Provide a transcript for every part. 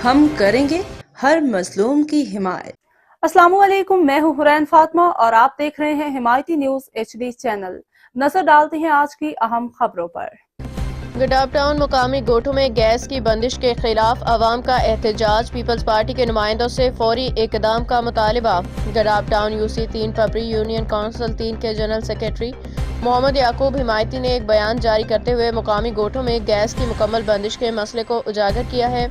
ہم کریں گے ہر مظلوم کی حمایت۔ السلام علیکم، میں ہوں حرین فاطمہ اور آپ دیکھ رہے ہیں حمایتی نیوز HD چینل۔ نظر ڈالتے ہیں آج کی اہم خبروں پر۔ گڈاپ ٹاؤن مقامی گوٹھوں میں گیس کی بندش کے خلاف عوام کا احتجاج، پیپلز پارٹی کے نمائندوں سے فوری اقدام کا مطالبہ۔ Gadap town UC 3 پبری union council 3 کے جنرل سیکریٹری محمد یعقوب حمایتی نے ایک بیان جاری کرتے ہوئے مقامی گوٹھوں میں گیس کی مکمل بندش کے مسئلے کو اجاگر کیا ہے۔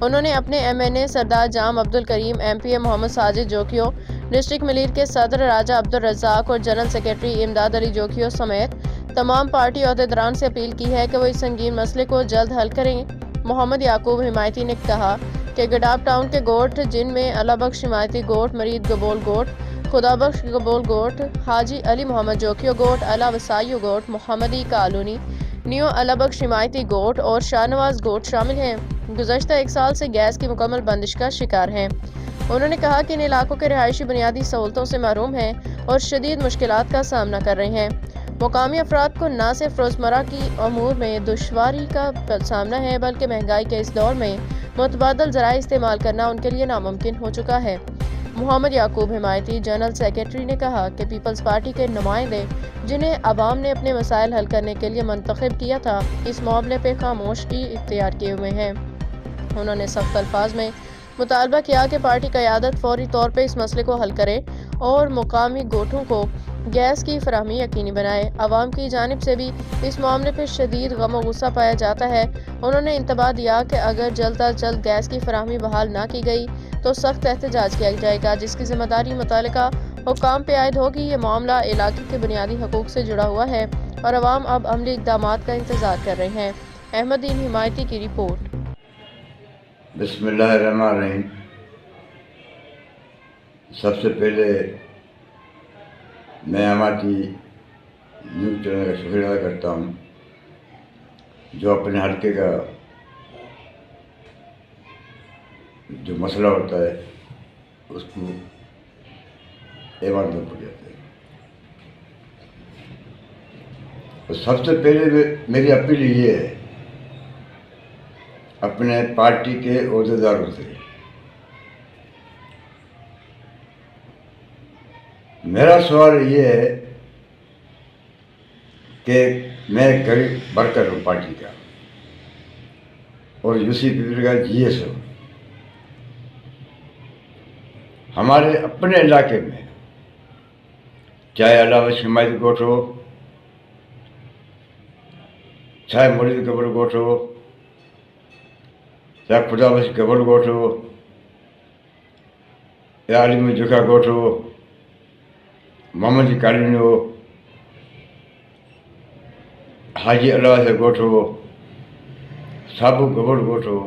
انہوں نے اپنے MNA سردار جام عبدالکریم، MPA محمد ساجد جوکیو، ڈسٹرکٹ ملیر کے صدر راجہ عبدالرزاق اور جنرل سیکریٹری امداد علی جوکیو سمیت تمام پارٹی عہدیداران سے اپیل کی ہے کہ وہ اس سنگین مسئلے کو جلد حل کریں۔ محمد یعقوب حمایتی نے کہا کہ گڈاپ ٹاؤن کے گوٹھ، جن میں اللہ بخش حمایتی گوٹھ، مرید گبول گوٹھ، خدا بخش گبول گوٹھ، حاجی علی محمد جوکیو گوٹھ، اللہ وسائیو گوٹھ، محمدی کالونی، نیو اللہ بخش حمایتی گوٹھ اور شاہ نواز گوٹھ شامل ہیں، گزشتہ 1 سال سے گیس کی مکمل بندش کا شکار ہیں۔ انہوں نے کہا کہ ان علاقوں کے رہائشی بنیادی سہولتوں سے محروم ہیں اور شدید مشکلات کا سامنا کر رہے ہیں۔ مقامی افراد کو نہ صرف روزمرہ کی امور میں دشواری کا سامنا ہے بلکہ مہنگائی کے اس دور میں متبادل ذرائع استعمال کرنا ان کے لیے ناممکن ہو چکا ہے۔ محمد یعقوب حمایتی جنرل سیکریٹری نے کہا کہ پیپلز پارٹی کے نمائندے، جنہیں عوام نے اپنے مسائل حل کرنے کے لیے منتخب کیا تھا، اس معاملے پہ خاموشی اختیار کیے ہوئے ہیں۔ انہوں نے سخت الفاظ میں مطالبہ کیا کہ پارٹی قیادت فوری طور پہ اس مسئلے کو حل کرے اور مقامی گوٹھوں کو گیس کی فراہمی یقینی بنائے۔ عوام کی جانب سے بھی اس معاملے پہ شدید غم و غصہ پایا جاتا ہے۔ انہوں نے انتباہ دیا کہ اگر جلد از جلد گیس کی فراہمی بحال نہ کی گئی تو سخت احتجاج کیا جائے گا، جس کی ذمہ داری متعلقہ حکام پہ عائد ہوگی۔ یہ معاملہ علاقے کے بنیادی حقوق سے جڑا ہوا ہے اور عوام اب عملی اقدامات کا انتظار کر رہے ہیں۔ احمد دین حمایتی کی رپورٹ۔ بسم اللہ الرحمن الرحیم۔ سب سے پہلے میں ہماری نیوز چینل کا شکریہ ادا کرتا ہوں جو اپنے حلقے کا جو مسئلہ ہوتا ہے اس کو ایوان میں پڑ جاتا ہے۔ اور سب سے پہلے میری اپیل یہ ہے اپنے پارٹی کے عہدیداروں سے، میرا سوال یہ ہے کہ میں غریب ورکر ہوں پارٹی کا اور UC پیپل کا GS ہوں۔ ہمارے اپنے علاقے میں چاہے اللہ بخش حمایتی گوٹھ ہو، چاہے مرید گبل گوٹھ ہو، چاہے خدا بخش گبل گوٹھ ہو، یا علی محمد جوکیو گوٹھ ہو، محمدی کالونی ہو، حاجی اللہ سے گوٹھ ہو، سابو گبل گوٹھ ہو،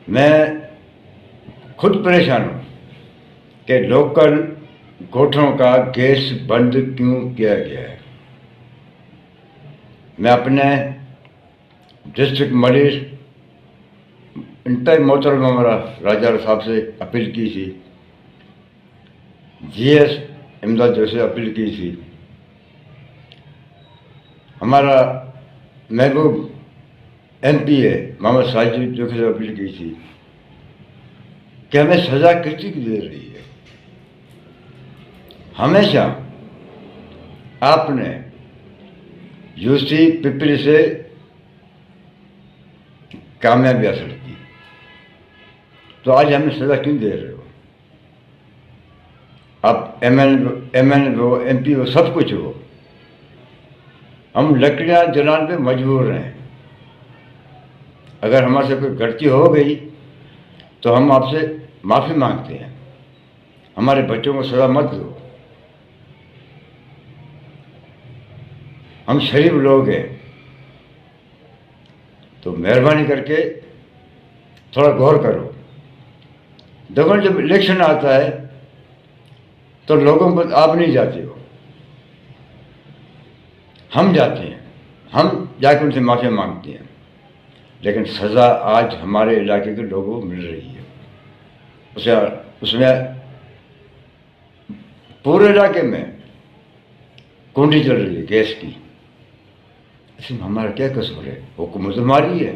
میں خود پریشان ہوں کہ لوکل گوٹھوں کا گیس بند کیوں کیا گیا ہے۔ میں اپنے ڈسٹرکٹ ملیر انتہائی محترم ہمارا راجہ صاحب سے اپیل کی تھی، GS امداد جو سے اپیل کی تھی، ہمارا محبوب MPA محمد ساجد جو سے اپیل کی تھی کہ ہمیں سزا کسی کی دے رہی ہے۔ ہمیشہ آپ نے UC پیپل سے کامیابی حاصل کی، تو آج ہمیں سزا کیوں دے رہے ہو؟ اب MN ہو، MP ہو، سب کچھ ہو، ہم لکڑیاں جلان پہ مجبور ہیں۔ اگر ہمارے سے کوئی غلطی ہو گئی تو ہم آپ سے معافی مانگتے ہیں، ہمارے بچوں کو سزا مت دو۔ ہم شریف لوگ ہیں، تو مہربانی کر کے تھوڑا غور کرو۔ دیکھو جب الیکشن آتا ہے تو لوگوں کو آپ نہیں جاتے ہو، ہم جاتے ہیں، ہم جا کے ان سے معافی مانگتے ہیں، لیکن سزا آج ہمارے علاقے کے لوگوں کو مل رہی ہے۔ اس میں پورے علاقے میں کنڈی چل رہی ہے گیس کی۔ اس میں ہمارا کیا قصور ہے؟ حکومت ہماری ہے،